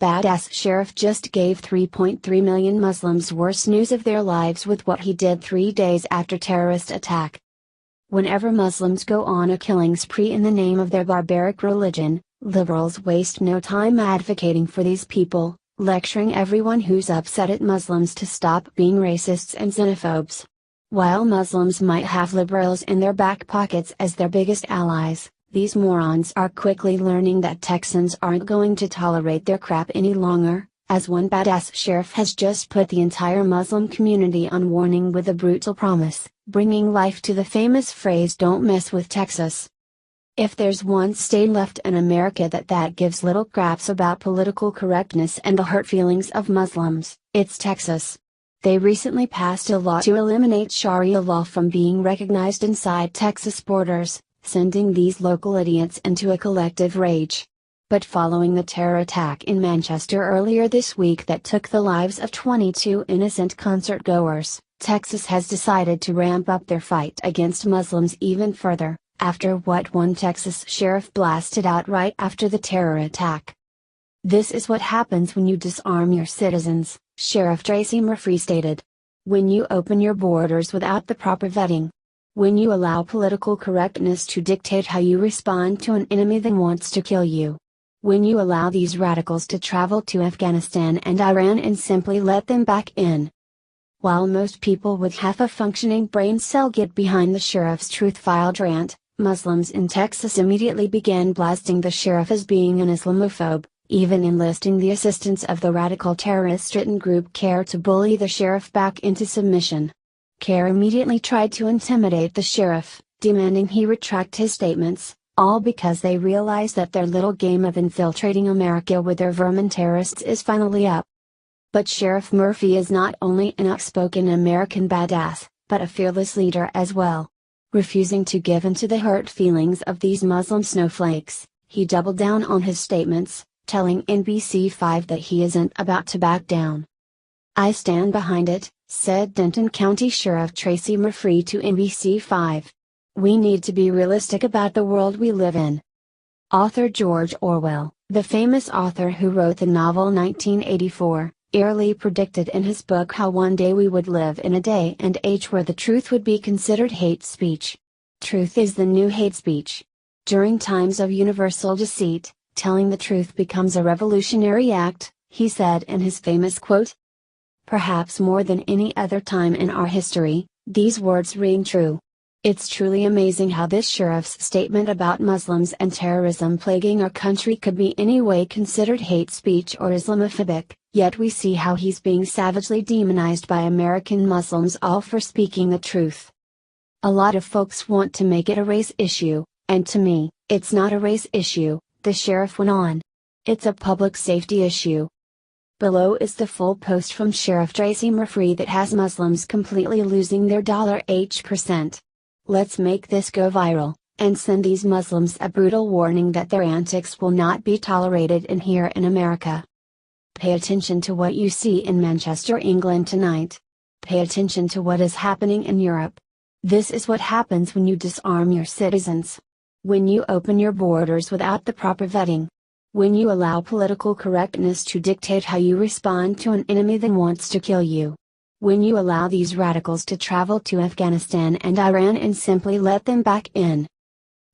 Badass sheriff just gave 3.3 million Muslims worse news of their lives with what he did 3 days after terrorist attack. Whenever Muslims go on a killing spree in the name of their barbaric religion, liberals waste no time advocating for these people, lecturing everyone who's upset at Muslims to stop being racists and xenophobes. While Muslims might have liberals in their back pockets as their biggest allies, these morons are quickly learning that Texans aren't going to tolerate their crap any longer, as one badass sheriff has just put the entire Muslim community on warning with a brutal promise, bringing life to the famous phrase "Don't mess with Texas." If there's one state left in America that gives little craps about political correctness and the hurt feelings of Muslims, it's Texas. They recently passed a law to eliminate Sharia law from being recognized inside Texas borders, sending these local idiots into a collective rage. But following the terror attack in Manchester earlier this week that took the lives of 22 innocent concert-goers, Texas has decided to ramp up their fight against Muslims even further, after what one Texas sheriff blasted out right after the terror attack. "This is what happens when you disarm your citizens," Sheriff Tracy Murphy stated. "When you open your borders without the proper vetting. When you allow political correctness to dictate how you respond to an enemy that wants to kill you. When you allow these radicals to travel to Afghanistan and Iran and simply let them back in." While most people with half a functioning brain cell get behind the sheriff's truth-filled rant, Muslims in Texas immediately began blasting the sheriff as being an Islamophobe, even enlisting the assistance of the radical terrorist-ridden group CARE to bully the sheriff back into submission. CARE immediately tried to intimidate the sheriff, demanding he retract his statements, all because they realize that their little game of infiltrating America with their vermin terrorists is finally up. But Sheriff Murphy is not only an outspoken American badass, but a fearless leader as well. Refusing to give in to the hurt feelings of these Muslim snowflakes, he doubled down on his statements, telling NBC5 that he isn't about to back down. "I stand behind it," said Denton County Sheriff Tracy Murphy to NBC5. "We need to be realistic about the world we live in." Author George Orwell, the famous author who wrote the novel 1984, eerily predicted in his book how one day we would live in a day and age where the truth would be considered hate speech. Truth is the new hate speech. During times of universal deceit, telling the truth becomes a revolutionary act, he said in his famous quote. Perhaps more than any other time in our history, these words ring true. It's truly amazing how this sheriff's statement about Muslims and terrorism plaguing our country could be any way considered hate speech or Islamophobic, yet we see how he's being savagely demonized by American Muslims all for speaking the truth. A lot of folks want to make it a race issue, and to me, it's not a race issue, the sheriff went on. It's a public safety issue. Below is the full post from Sheriff Tracy Murphy that has Muslims completely losing their $%. Let's make this go viral, and send these Muslims a brutal warning that their antics will not be tolerated in here in America. Pay attention to what you see in Manchester, England tonight. Pay attention to what is happening in Europe. This is what happens when you disarm your citizens. When you open your borders without the proper vetting. When you allow political correctness to dictate how you respond to an enemy that wants to kill you. When you allow these radicals to travel to Afghanistan and Iran and simply let them back in.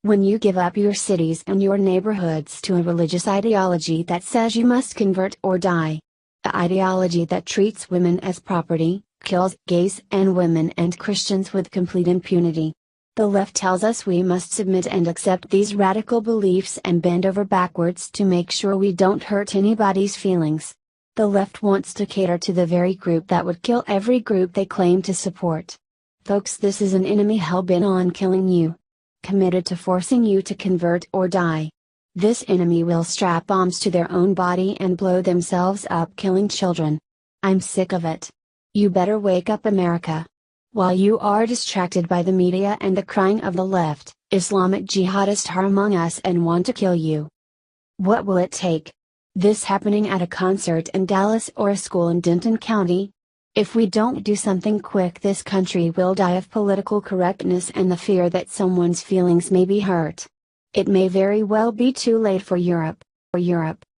When you give up your cities and your neighborhoods to a religious ideology that says you must convert or die. An ideology that treats women as property, kills gays and women and Christians with complete impunity. The left tells us we must submit and accept these radical beliefs and bend over backwards to make sure we don't hurt anybody's feelings. The left wants to cater to the very group that would kill every group they claim to support. Folks, this is an enemy hell-bent on killing you. Committed to forcing you to convert or die. This enemy will strap bombs to their own body and blow themselves up killing children. I'm sick of it. You better wake up, America. While you are distracted by the media and the crying of the left, Islamic jihadists are among us and want to kill you. What will it take? This happening at a concert in Dallas or a school in Denton County? If we don't do something quick, this country will die of political correctness and the fear that someone's feelings may be hurt. It may very well be too late for Europe.